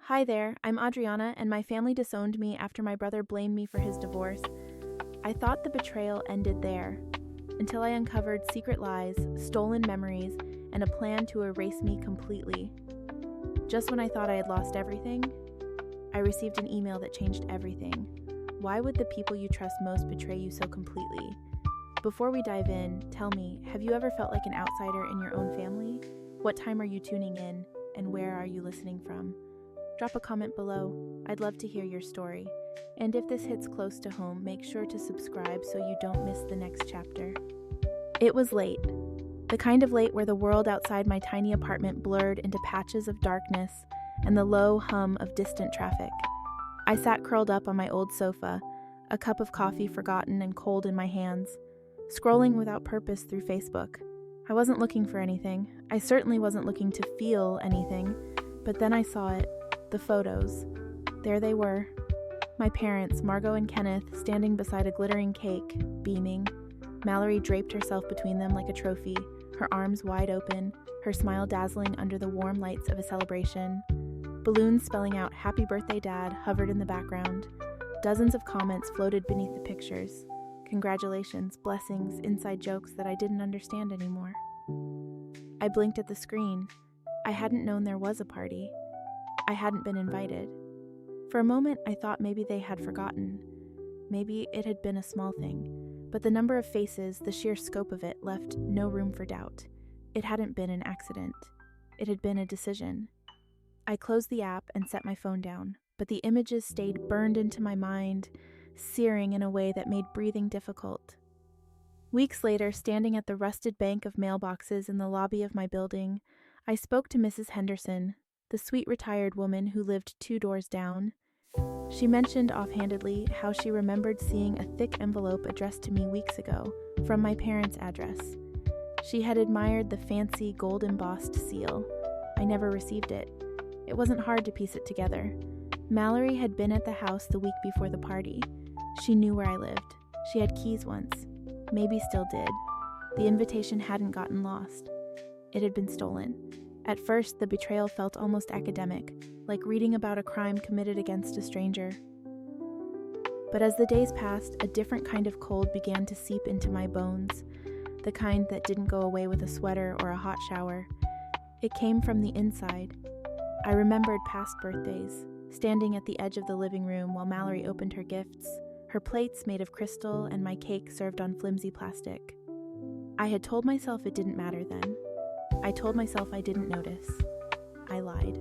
Hi there, I'm Adriana, and my family disowned me after my brother blamed me for his divorce. I thought the betrayal ended there, until I uncovered secret lies, stolen memories, and a plan to erase me completely. Just when I thought I had lost everything, I received an email that changed everything. Why would the people you trust most betray you so completely? Before we dive in, tell me, have you ever felt like an outsider in your own family? What time are you tuning in, and where are you listening from? Drop a comment below. I'd love to hear your story. And if this hits close to home, make sure to subscribe so you don't miss the next chapter. It was late. The kind of late where the world outside my tiny apartment blurred into patches of darkness and the low hum of distant traffic. I sat curled up on my old sofa, a cup of coffee forgotten and cold in my hands, scrolling without purpose through Facebook. I wasn't looking for anything. I certainly wasn't looking to feel anything, but then I saw it. The photos. There they were. My parents, Margot and Kenneth, standing beside a glittering cake, beaming. Mallory draped herself between them like a trophy, her arms wide open, her smile dazzling under the warm lights of a celebration. Balloons spelling out "Happy Birthday, Dad" hovered in the background. Dozens of comments floated beneath the pictures. Congratulations, blessings, inside jokes that I didn't understand anymore. I blinked at the screen. I hadn't known there was a party. I hadn't been invited. For a moment, I thought maybe they had forgotten. Maybe it had been a small thing. But the number of faces, the sheer scope of it, left no room for doubt. It hadn't been an accident. It had been a decision. I closed the app and set my phone down, but the images stayed burned into my mind, searing in a way that made breathing difficult. Weeks later, standing at the rusted bank of mailboxes in the lobby of my building, I spoke to Mrs. Henderson, the sweet retired woman who lived 2 doors down. She mentioned offhandedly how she remembered seeing a thick envelope addressed to me weeks ago from my parents' address. She had admired the fancy gold-embossed seal. I never received it. It wasn't hard to piece it together. Mallory had been at the house the week before the party. She knew where I lived. She had keys once. Maybe still did. The invitation hadn't gotten lost. It had been stolen. At first, the betrayal felt almost academic, like reading about a crime committed against a stranger. But as the days passed, a different kind of cold began to seep into my bones, the kind that didn't go away with a sweater or a hot shower. It came from the inside. I remembered past birthdays, standing at the edge of the living room while Mallory opened her gifts, her plates made of crystal and my cake served on flimsy plastic. I had told myself it didn't matter then. I told myself I didn't notice. I lied.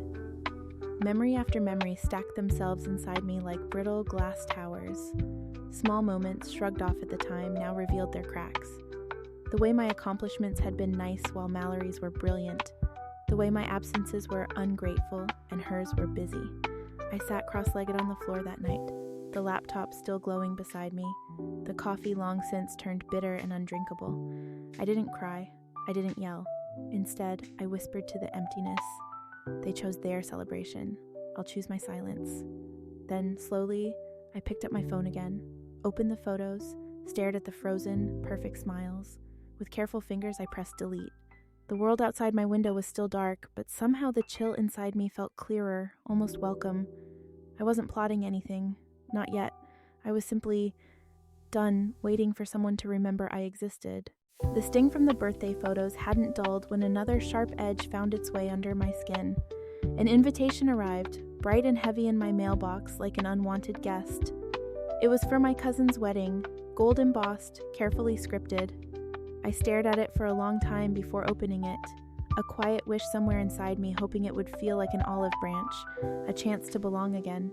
Memory after memory stacked themselves inside me like brittle glass towers. Small moments, shrugged off at the time, now revealed their cracks. The way my accomplishments had been nice while Mallory's were brilliant. The way my absences were ungrateful and hers were busy. I sat cross-legged on the floor that night, the laptop still glowing beside me, the coffee long since turned bitter and undrinkable. I didn't cry. I didn't yell. Instead, I whispered to the emptiness. They chose their celebration. I'll choose my silence. Then, slowly, I picked up my phone again, opened the photos, stared at the frozen, perfect smiles. With careful fingers, I pressed delete. The world outside my window was still dark, but somehow the chill inside me felt clearer, almost welcome. I wasn't plotting anything. Not yet. I was simply done waiting for someone to remember I existed. The sting from the birthday photos hadn't dulled when another sharp edge found its way under my skin. An invitation arrived, bright and heavy in my mailbox like an unwanted guest. It was for my cousin's wedding, gold embossed, carefully scripted. I stared at it for a long time before opening it, a quiet wish somewhere inside me hoping it would feel like an olive branch, a chance to belong again.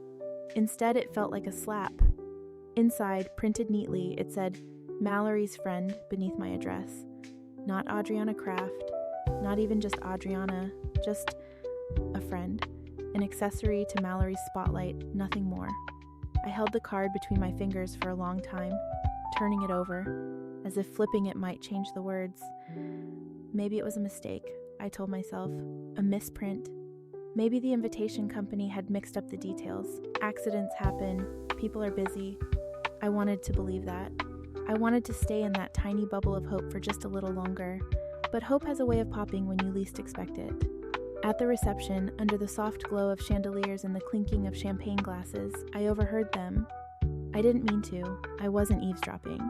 Instead, it felt like a slap. Inside, printed neatly, it said, Mallory's friend, beneath my address. Not Adriana Kraft, not even just Adriana, just a friend, an accessory to Mallory's spotlight, nothing more. I held the card between my fingers for a long time, turning it over, as if flipping it might change the words. Maybe it was a mistake, I told myself, a misprint. Maybe the invitation company had mixed up the details. Accidents happen, people are busy. I wanted to believe that. I wanted to stay in that tiny bubble of hope for just a little longer, but hope has a way of popping when you least expect it. At the reception, under the soft glow of chandeliers and the clinking of champagne glasses, I overheard them. I didn't mean to. I wasn't eavesdropping.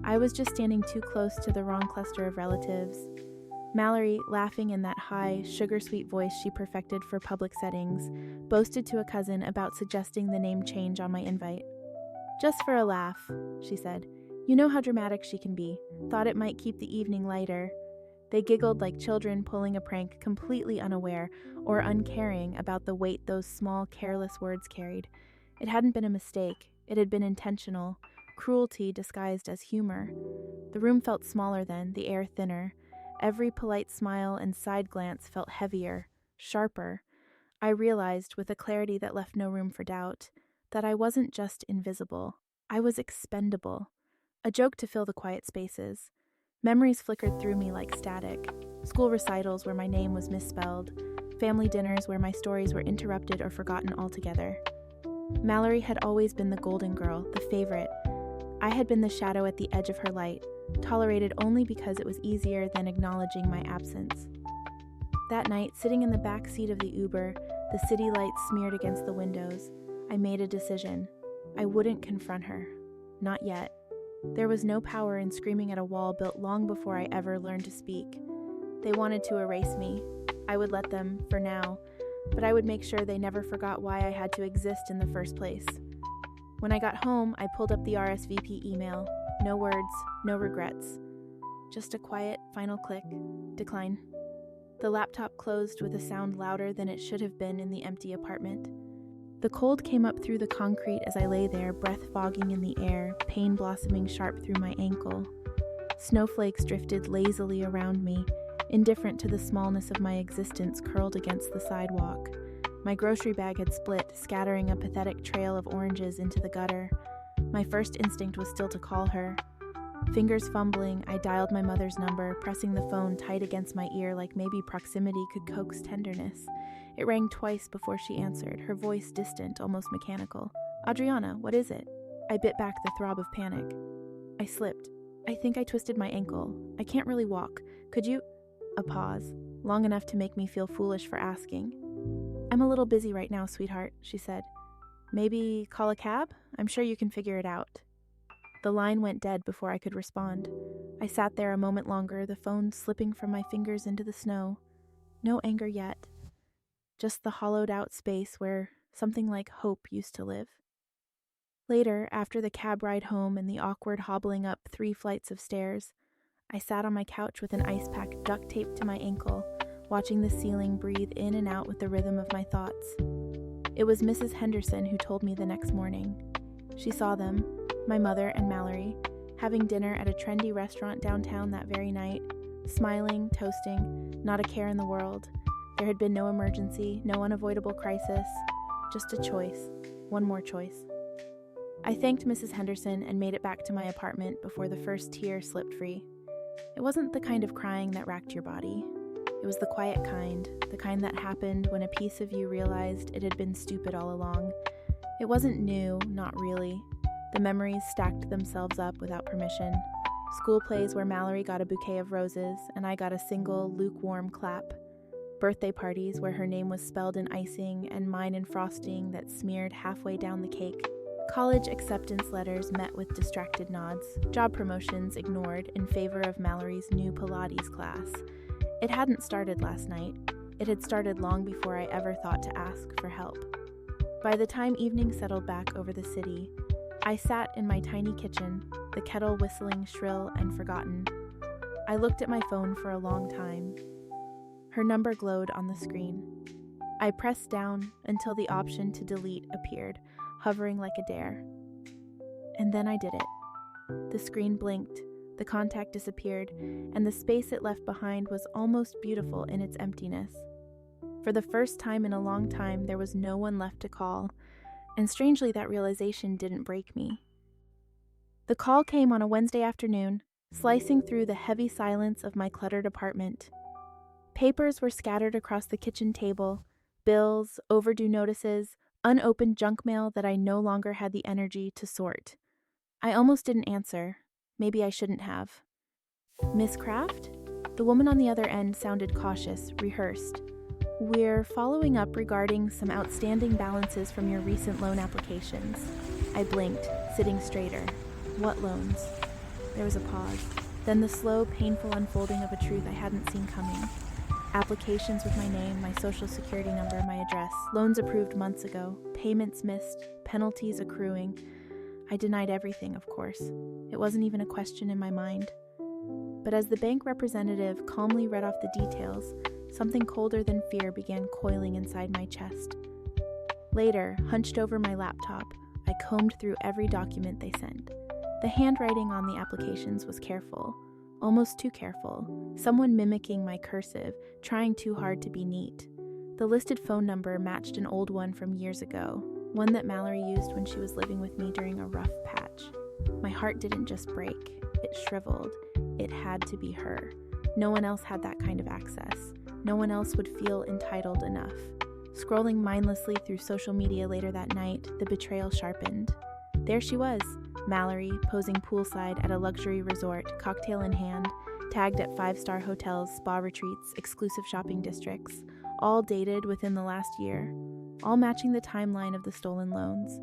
I was just standing too close to the wrong cluster of relatives. Mallory, laughing in that high, sugar-sweet voice she perfected for public settings, boasted to a cousin about suggesting the name change on my invite. "Just for a laugh," she said. "You know how dramatic she can be. Thought it might keep the evening lighter." They giggled like children pulling a prank, completely unaware or uncaring about the weight those small, careless words carried. It hadn't been a mistake. It had been intentional, cruelty disguised as humor. The room felt smaller then, the air thinner. Every polite smile and side glance felt heavier, sharper. I realized, with a clarity that left no room for doubt, that I wasn't just invisible. I was expendable. A joke to fill the quiet spaces. Memories flickered through me like static. School recitals where my name was misspelled. Family dinners where my stories were interrupted or forgotten altogether. Mallory had always been the golden girl, the favorite. I had been the shadow at the edge of her light, tolerated only because it was easier than acknowledging my absence. That night, sitting in the back seat of the Uber, the city lights smeared against the windows, I made a decision. I wouldn't confront her. Not yet. There was no power in screaming at a wall built long before I ever learned to speak. They wanted to erase me. I would let them, for now, but I would make sure they never forgot why I had to exist in the first place. When I got home, I pulled up the RSVP email. No words, no regrets. Just a quiet, final click. Decline. The laptop closed with a sound louder than it should have been in the empty apartment. The cold came up through the concrete as I lay there, breath fogging in the air, pain blossoming sharp through my ankle. Snowflakes drifted lazily around me, indifferent to the smallness of my existence curled against the sidewalk. My grocery bag had split, scattering a pathetic trail of oranges into the gutter. My first instinct was still to call her. Fingers fumbling, I dialed my mother's number, pressing the phone tight against my ear like maybe proximity could coax tenderness. It rang twice before she answered, her voice distant, almost mechanical. "Adriana, what is it?" I bit back the throb of panic. "I slipped. I think I twisted my ankle. I can't really walk. Could you—" A pause, long enough to make me feel foolish for asking. "I'm a little busy right now, sweetheart," she said. "Maybe call a cab? I'm sure you can figure it out." The line went dead before I could respond. I sat there a moment longer, the phone slipping from my fingers into the snow. No anger yet. Just the hollowed-out space where something like hope used to live. Later, after the cab ride home and the awkward hobbling up 3 flights of stairs, I sat on my couch with an ice pack duct taped to my ankle, watching the ceiling breathe in and out with the rhythm of my thoughts. It was Mrs. Henderson who told me the next morning. She saw them, my mother and Mallory, having dinner at a trendy restaurant downtown that very night, smiling, toasting, not a care in the world. There had been no emergency, no unavoidable crisis, just a choice, one more choice. I thanked Mrs. Henderson and made it back to my apartment before the first tear slipped free. It wasn't the kind of crying that racked your body. It was the quiet kind, the kind that happened when a piece of you realized it had been stupid all along. It wasn't new, not really. The memories stacked themselves up without permission. School plays where Mallory got a bouquet of roses and I got a single, lukewarm clap. Birthday parties where her name was spelled in icing and mine in frosting that smeared halfway down the cake. College acceptance letters met with distracted nods. Job promotions ignored in favor of Mallory's new Pilates class. It hadn't started last night. It had started long before I ever thought to ask for help. By the time evening settled back over the city, I sat in my tiny kitchen, the kettle whistling shrill and forgotten. I looked at my phone for a long time. Her number glowed on the screen. I pressed down until the option to delete appeared, hovering like a dare. And then I did it. The screen blinked, the contact disappeared, and the space it left behind was almost beautiful in its emptiness. For the first time in a long time, there was no one left to call, and strangely that realization didn't break me. The call came on a Wednesday afternoon, slicing through the heavy silence of my cluttered apartment. Papers were scattered across the kitchen table, bills, overdue notices, unopened junk mail that I no longer had the energy to sort. I almost didn't answer. Maybe I shouldn't have. "Miss Kraft?" The woman on the other end sounded cautious, rehearsed. We're following up regarding some outstanding balances from your recent loan applications. I blinked, sitting straighter. What loans? There was a pause, then the slow, painful unfolding of a truth I hadn't seen coming. Applications with my name, my social security number, my address, loans approved months ago, payments missed, penalties accruing. I denied everything, of course. It wasn't even a question in my mind. But as the bank representative calmly read off the details, something colder than fear began coiling inside my chest. Later, hunched over my laptop, I combed through every document they sent. The handwriting on the applications was careful, almost too careful, someone mimicking my cursive, trying too hard to be neat. The listed phone number matched an old one from years ago, one that Mallory used when she was living with me during a rough patch. My heart didn't just break, it shriveled. It had to be her. No one else had that kind of access. No one else would feel entitled enough. Scrolling mindlessly through social media later that night, the betrayal sharpened. There she was, Mallory, posing poolside at a luxury resort, cocktail in hand, tagged at 5-star hotels, spa retreats, exclusive shopping districts, all dated within the last year, all matching the timeline of the stolen loans.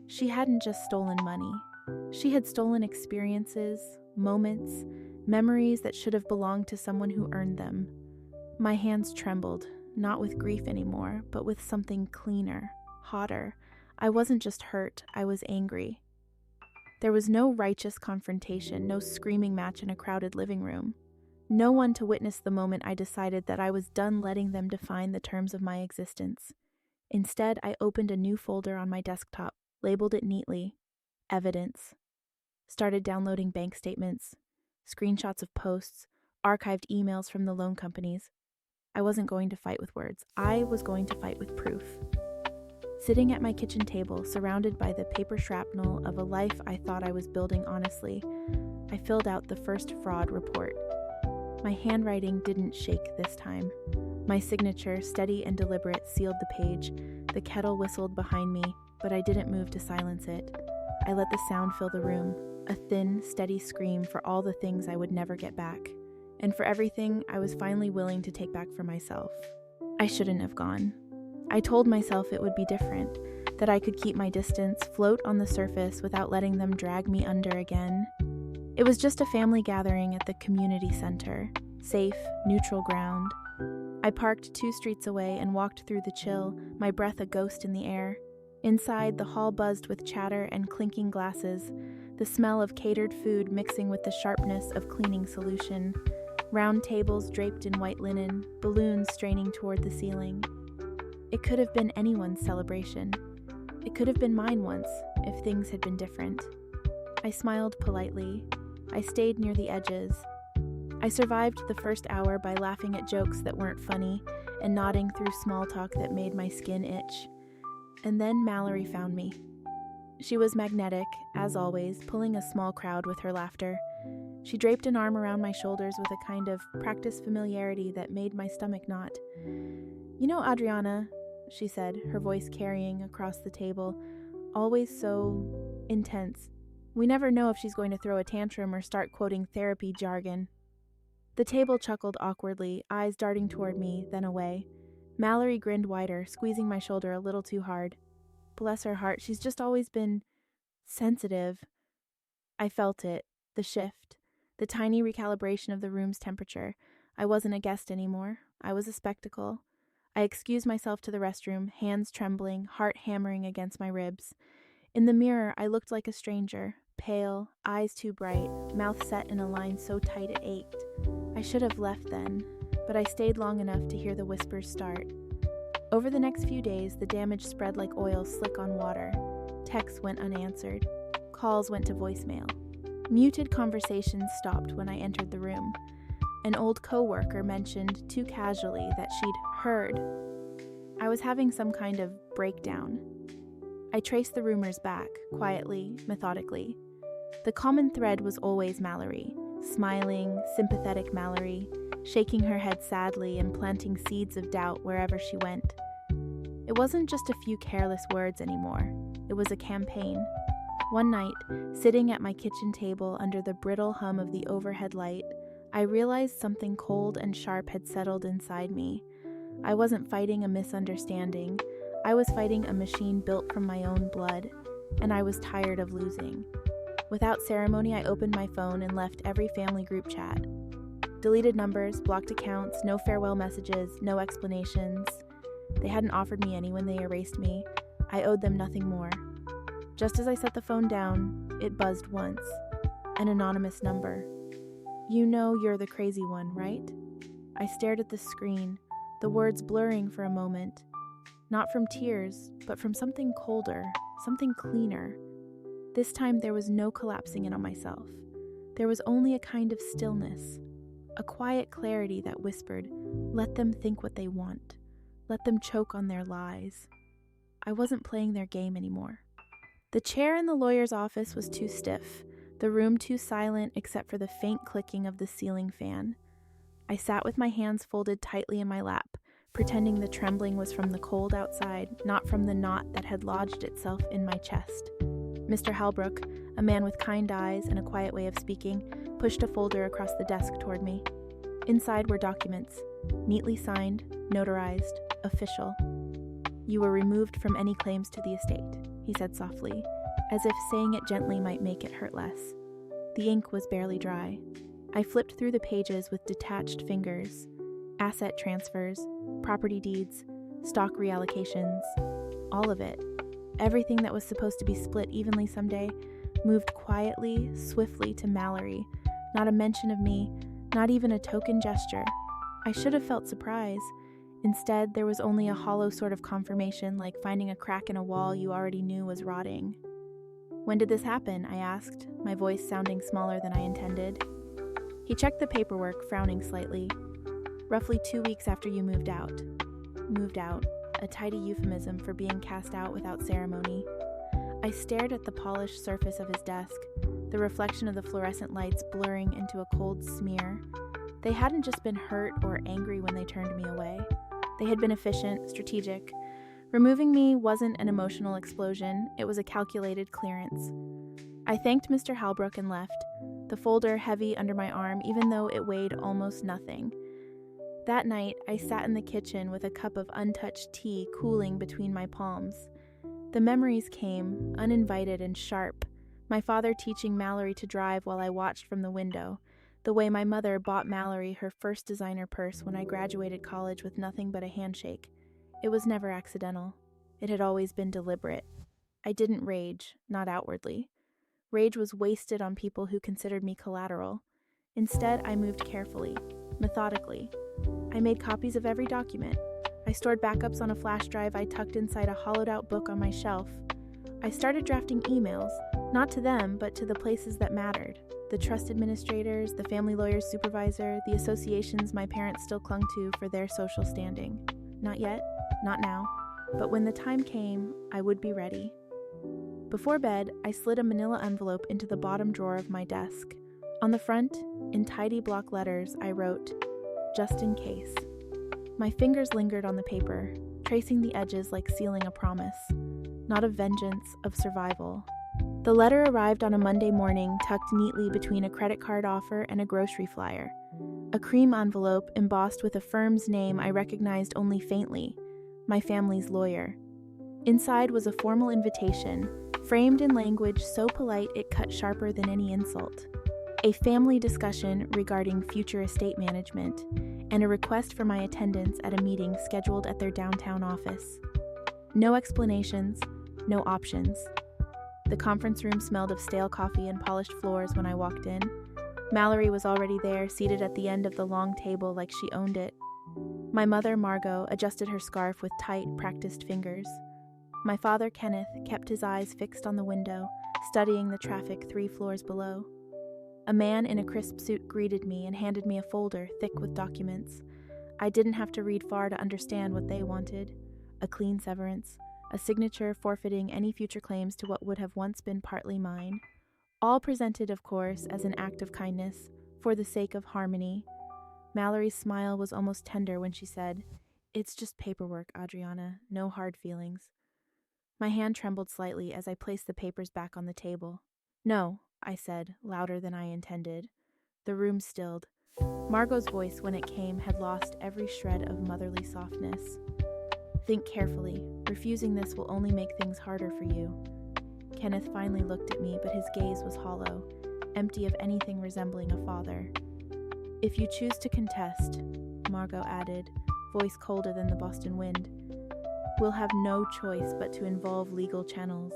She hadn't just stolen money. She had stolen experiences, moments, memories that should have belonged to someone who earned them. My hands trembled, not with grief anymore, but with something cleaner, hotter. I wasn't just hurt, I was angry. There was no righteous confrontation, no screaming match in a crowded living room. No one to witness the moment I decided that I was done letting them define the terms of my existence. Instead, I opened a new folder on my desktop, labeled it neatly, Evidence. Started downloading bank statements, screenshots of posts, archived emails from the loan companies. I wasn't going to fight with words. I was going to fight with proof. Sitting at my kitchen table, surrounded by the paper shrapnel of a life I thought I was building honestly, I filled out the first fraud report. My handwriting didn't shake this time. My signature, steady and deliberate, sealed the page. The kettle whistled behind me, but I didn't move to silence it. I let the sound fill the room, a thin, steady scream for all the things I would never get back, and for everything I was finally willing to take back for myself. I shouldn't have gone. I told myself it would be different, that I could keep my distance, float on the surface without letting them drag me under again. It was just a family gathering at the community center, safe, neutral ground. I parked 2 streets away and walked through the chill, my breath a ghost in the air. Inside, the hall buzzed with chatter and clinking glasses, the smell of catered food mixing with the sharpness of cleaning solution, round tables draped in white linen, balloons straining toward the ceiling. It could have been anyone's celebration. It could have been mine once, if things had been different. I smiled politely. I stayed near the edges. I survived the first hour by laughing at jokes that weren't funny and nodding through small talk that made my skin itch. And then Mallory found me. She was magnetic, as always, pulling a small crowd with her laughter. She draped an arm around my shoulders with a kind of practiced familiarity that made my stomach knot. "You know, Adriana," she said, her voice carrying across the table, always so intense. "We never know if she's going to throw a tantrum or start quoting therapy jargon." The table chuckled awkwardly, eyes darting toward me, then away. Mallory grinned wider, squeezing my shoulder a little too hard. Bless her heart, she's just always been sensitive. I felt it, the shift, the tiny recalibration of the room's temperature. I wasn't a guest anymore. I was a spectacle. I excused myself to the restroom, hands trembling, heart hammering against my ribs. In the mirror, I looked like a stranger, pale, eyes too bright, mouth set in a line so tight it ached. I should have left then, but I stayed long enough to hear the whispers start. Over the next few days, the damage spread like oil slick on water. Texts went unanswered. Calls went to voicemail. Muted conversations stopped when I entered the room. An old co-worker mentioned too casually that she'd heard I was having some kind of breakdown. I traced the rumors back, quietly, methodically. The common thread was always Mallory, smiling, sympathetic Mallory, shaking her head sadly and planting seeds of doubt wherever she went. It wasn't just a few careless words anymore. It was a campaign. One night, sitting at my kitchen table under the brittle hum of the overhead light, I realized something cold and sharp had settled inside me. I wasn't fighting a misunderstanding. I was fighting a machine built from my own blood, and I was tired of losing. Without ceremony, I opened my phone and left every family group chat. Deleted numbers, blocked accounts, no farewell messages, no explanations. They hadn't offered me any when they erased me. I owed them nothing more. Just as I set the phone down, it buzzed once. An anonymous number. "You know you're the crazy one, right?" I stared at the screen, the words blurring for a moment. Not from tears, but from something colder, something cleaner. This time there was no collapsing in on myself. There was only a kind of stillness, a quiet clarity that whispered, "Let them think what they want. Let them choke on their lies." I wasn't playing their game anymore. The chair in the lawyer's office was too stiff, the room too silent except for the faint clicking of the ceiling fan. I sat with my hands folded tightly in my lap, pretending the trembling was from the cold outside, not from the knot that had lodged itself in my chest. Mr. Halbrook, a man with kind eyes and a quiet way of speaking, pushed a folder across the desk toward me. Inside were documents, neatly signed, notarized, official. "You were removed from any claims to the estate," he said softly, as if saying it gently might make it hurt less. The ink was barely dry. I flipped through the pages with detached fingers. Asset transfers, property deeds, stock reallocations, all of it. Everything that was supposed to be split evenly someday moved quietly, swiftly to Mallory. Not a mention of me, not even a token gesture. I should have felt surprise. Instead, there was only a hollow sort of confirmation, like finding a crack in a wall you already knew was rotting. "When did this happen?" I asked, my voice sounding smaller than I intended. He checked the paperwork, frowning slightly. "Roughly 2 weeks after you moved out." Moved out, a tidy euphemism for being cast out without ceremony. I stared at the polished surface of his desk, the reflection of the fluorescent lights blurring into a cold smear. They hadn't just been hurt or angry when they turned me away. They had been efficient, strategic. Removing me wasn't an emotional explosion, it was a calculated clearance. I thanked Mr. Halbrook and left, the folder heavy under my arm even though it weighed almost nothing. That night, I sat in the kitchen with a cup of untouched tea cooling between my palms. The memories came, uninvited and sharp. My father teaching Mallory to drive while I watched from the window. The way my mother bought Mallory her first designer purse when I graduated college with nothing but a handshake. It was never accidental. It had always been deliberate. I didn't rage, not outwardly. Rage was wasted on people who considered me collateral. Instead, I moved carefully, methodically. I made copies of every document. I stored backups on a flash drive I tucked inside a hollowed-out book on my shelf. I started drafting emails, not to them, but to the places that mattered. The trust administrators, the family lawyer's supervisor, the associations my parents still clung to for their social standing. Not yet, not now, but when the time came, I would be ready. Before bed, I slid a manila envelope into the bottom drawer of my desk. On the front, in tidy block letters, I wrote, "Just in case." My fingers lingered on the paper, tracing the edges like sealing a promise. Not of vengeance, of survival. The letter arrived on a Monday morning, tucked neatly between a credit card offer and a grocery flyer. A cream envelope embossed with a firm's name I recognized only faintly, my family's lawyer. Inside was a formal invitation, framed in language so polite it cut sharper than any insult. A family discussion regarding future estate management, and a request for my attendance at a meeting scheduled at their downtown office. No explanations, no options. The conference room smelled of stale coffee and polished floors when I walked in. Mallory was already there, seated at the end of the long table like she owned it. My mother, Margot, adjusted her scarf with tight, practiced fingers. My father, Kenneth, kept his eyes fixed on the window, studying the traffic 3 floors below. A man in a crisp suit greeted me and handed me a folder thick with documents. I didn't have to read far to understand what they wanted. A clean severance, a signature forfeiting any future claims to what would have once been partly mine. All presented, of course, as an act of kindness, for the sake of harmony. Mallory's smile was almost tender when she said, "It's just paperwork, Adriana, no hard feelings." My hand trembled slightly as I placed the papers back on the table. "No," I said, louder than I intended. The room stilled. Margot's voice, when it came, had lost every shred of motherly softness. "Think carefully. Refusing this will only make things harder for you." Kenneth finally looked at me, but his gaze was hollow, empty of anything resembling a father. "If you choose to contest," Margot added, voice colder than the Boston wind, "we'll have no choice but to involve legal channels.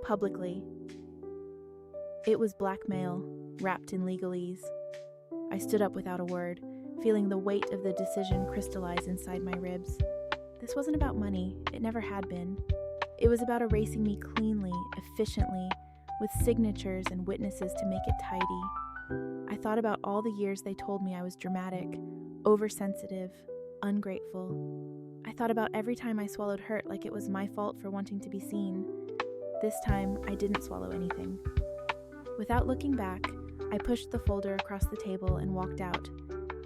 Publicly." It was blackmail, wrapped in legalese. I stood up without a word, feeling the weight of the decision crystallize inside my ribs. This wasn't about money, it never had been. It was about erasing me cleanly, efficiently, with signatures and witnesses to make it tidy. I thought about all the years they told me I was dramatic, oversensitive, ungrateful. I thought about every time I swallowed hurt like it was my fault for wanting to be seen. This time, I didn't swallow anything. Without looking back, I pushed the folder across the table and walked out,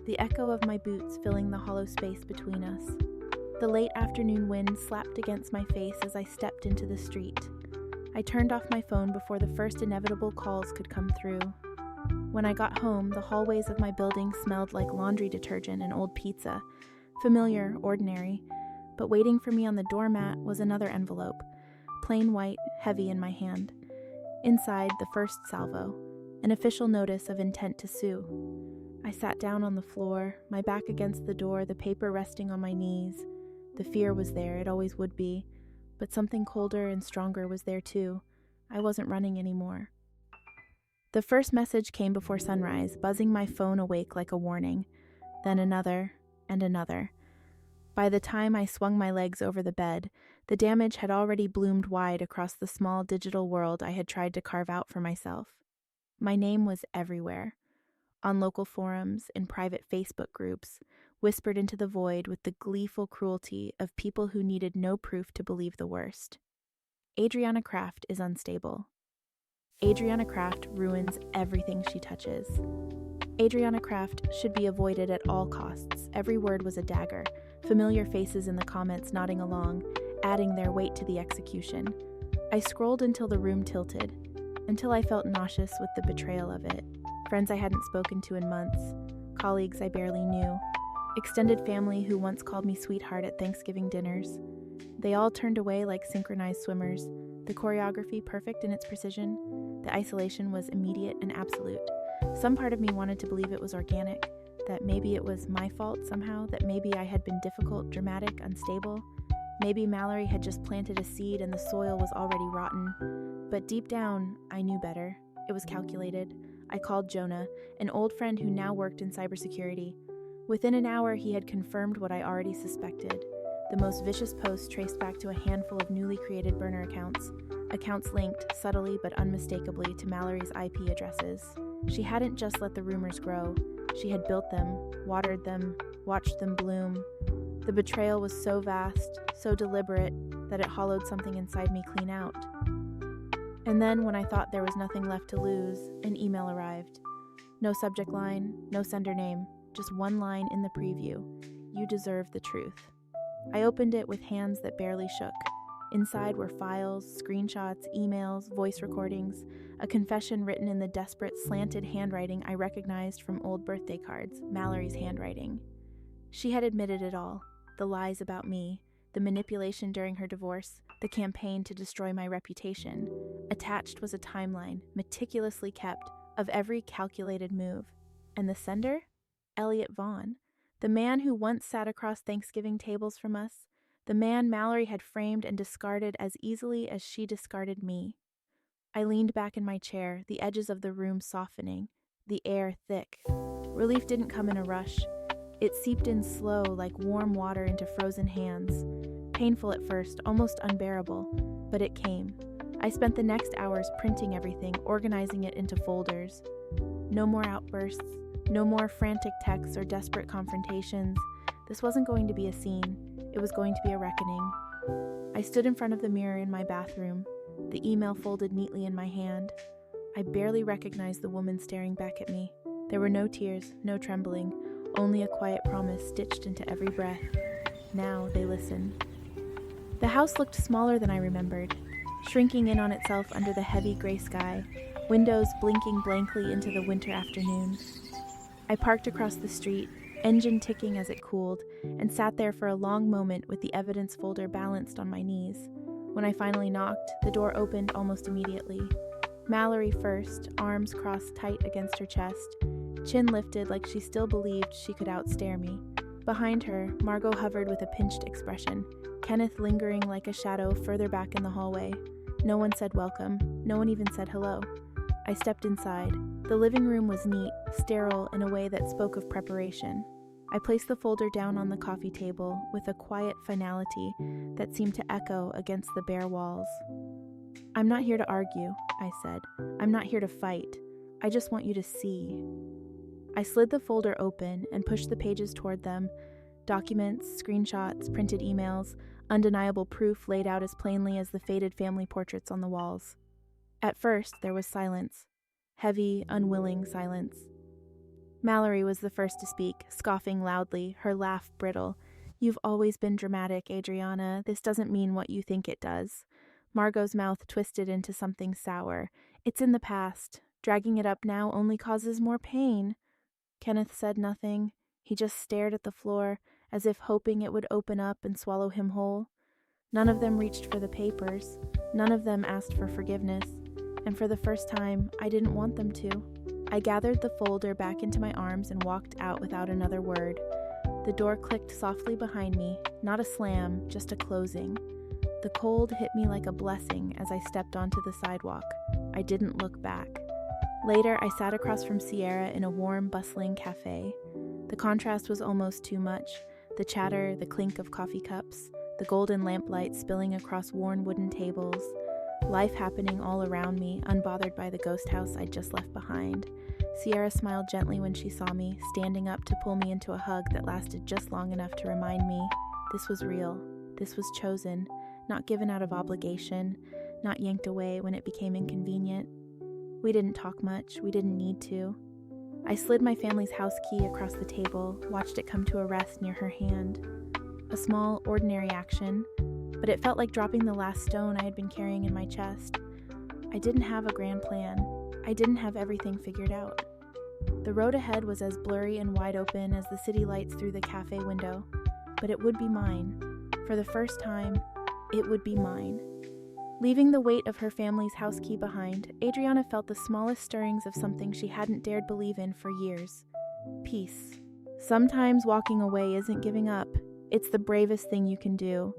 the echo of my boots filling the hollow space between us. The late afternoon wind slapped against my face as I stepped into the street. I turned off my phone before the first inevitable calls could come through. When I got home, the hallways of my building smelled like laundry detergent and old pizza. Familiar, ordinary, but waiting for me on the doormat was another envelope, plain white, heavy in my hand. Inside, the first salvo, an official notice of intent to sue. I sat down on the floor, my back against the door, the paper resting on my knees. The fear was there, it always would be, but something colder and stronger was there too. I wasn't running anymore. The first message came before sunrise, buzzing my phone awake like a warning. Then another, and another. By the time I swung my legs over the bed, the damage had already bloomed wide across the small digital world I had tried to carve out for myself. My name was everywhere. On local forums, in private Facebook groups, whispered into the void with the gleeful cruelty of people who needed no proof to believe the worst. Adriana Kraft is unstable. Adriana Kraft ruins everything she touches. Adriana Kraft should be avoided at all costs. Every word was a dagger, familiar faces in the comments nodding along, adding their weight to the execution. I scrolled until the room tilted, until I felt nauseous with the betrayal of it. Friends I hadn't spoken to in months, colleagues I barely knew, extended family who once called me sweetheart at Thanksgiving dinners. They all turned away like synchronized swimmers, the choreography perfect in its precision. The isolation was immediate and absolute. Some part of me wanted to believe it was organic, that maybe it was my fault somehow, that maybe I had been difficult, dramatic, unstable. Maybe Mallory had just planted a seed and the soil was already rotten. But deep down, I knew better. It was calculated. I called Jonah, an old friend who now worked in cybersecurity. Within an hour, he had confirmed what I already suspected. The most vicious posts traced back to a handful of newly created burner accounts linked, subtly but unmistakably, to Mallory's IP addresses. She hadn't just let the rumors grow. She had built them, watered them, watched them bloom. The betrayal was so vast, so deliberate, that it hollowed something inside me clean out. And then, when I thought there was nothing left to lose, an email arrived. No subject line, no sender name, just one line in the preview. You deserve the truth. I opened it with hands that barely shook. Inside were files, screenshots, emails, voice recordings, a confession written in the desperate, slanted handwriting I recognized from old birthday cards, Mallory's handwriting. She had admitted it all, the lies about me, the manipulation during her divorce, the campaign to destroy my reputation. Attached was a timeline, meticulously kept, of every calculated move. And the sender? Elliot Vaughn, the man who once sat across Thanksgiving tables from us, the man Mallory had framed and discarded as easily as she discarded me. I leaned back in my chair, the edges of the room softening, the air thick. Relief didn't come in a rush. It seeped in slow, like warm water into frozen hands. Painful at first, almost unbearable, but it came. I spent the next hours printing everything, organizing it into folders. No more outbursts, no more frantic texts or desperate confrontations. This wasn't going to be a scene. It was going to be a reckoning. I stood in front of the mirror in my bathroom, the email folded neatly in my hand. I barely recognized the woman staring back at me. There were no tears, no trembling, only a quiet promise stitched into every breath. Now they listened. The house looked smaller than I remembered, shrinking in on itself under the heavy gray sky, windows blinking blankly into the winter afternoon. I parked across the street, engine ticking as it cooled, and sat there for a long moment with the evidence folder balanced on my knees. When I finally knocked, the door opened almost immediately. Mallory first, arms crossed tight against her chest, chin lifted like she still believed she could outstare me. Behind her, Margot hovered with a pinched expression, Kenneth lingering like a shadow further back in the hallway. No one said welcome. No one even said hello. I stepped inside. The living room was neat, sterile in a way that spoke of preparation. I placed the folder down on the coffee table with a quiet finality that seemed to echo against the bare walls. "I'm not here to argue," I said. "I'm not here to fight. I just want you to see." I slid the folder open and pushed the pages toward them. Documents, screenshots, printed emails, undeniable proof laid out as plainly as the faded family portraits on the walls. At first, there was silence. Heavy, unwilling silence. Mallory was the first to speak, scoffing loudly, her laugh brittle. "You've always been dramatic, Adriana. This doesn't mean what you think it does." Margot's mouth twisted into something sour. "It's in the past. Dragging it up now only causes more pain." Kenneth said nothing. He just stared at the floor, as if hoping it would open up and swallow him whole. None of them reached for the papers. None of them asked for forgiveness. And for the first time, I didn't want them to. I gathered the folder back into my arms and walked out without another word. The door clicked softly behind me, not a slam, just a closing. The cold hit me like a blessing as I stepped onto the sidewalk. I didn't look back. Later, I sat across from Sierra in a warm, bustling cafe. The contrast was almost too much. The chatter, the clink of coffee cups, the golden lamplight spilling across worn wooden tables. Life happening all around me, unbothered by the ghost house I'd just left behind. Sierra smiled gently when she saw me, standing up to pull me into a hug that lasted just long enough to remind me this was real, this was chosen, not given out of obligation, not yanked away when it became inconvenient. We didn't talk much, we didn't need to. I slid my family's house key across the table, watched it come to a rest near her hand. A small, ordinary action, but it felt like dropping the last stone I had been carrying in my chest. I didn't have a grand plan. I didn't have everything figured out. The road ahead was as blurry and wide open as the city lights through the cafe window, but it would be mine. For the first time, it would be mine. Leaving the weight of her family's house key behind, Adriana felt the smallest stirrings of something she hadn't dared believe in for years. Peace. Sometimes walking away isn't giving up. It's the bravest thing you can do.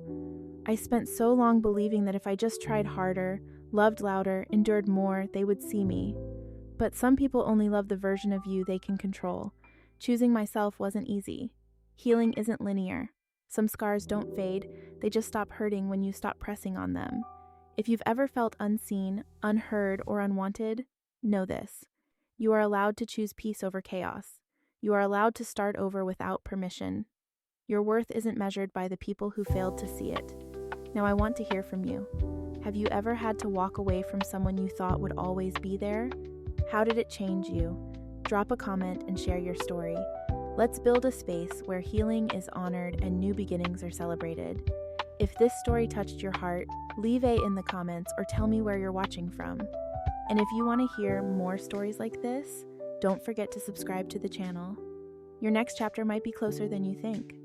I spent so long believing that if I just tried harder, loved louder, endured more, they would see me. But some people only love the version of you they can control. Choosing myself wasn't easy. Healing isn't linear. Some scars don't fade, they just stop hurting when you stop pressing on them. If you've ever felt unseen, unheard, or unwanted, know this. You are allowed to choose peace over chaos. You are allowed to start over without permission. Your worth isn't measured by the people who failed to see it. Now I want to hear from you. Have you ever had to walk away from someone you thought would always be there? How did it change you? Drop a comment and share your story. Let's build a space where healing is honored and new beginnings are celebrated. If this story touched your heart, leave a in the comments or tell me where you're watching from. And if you want to hear more stories like this, don't forget to subscribe to the channel. Your next chapter might be closer than you think.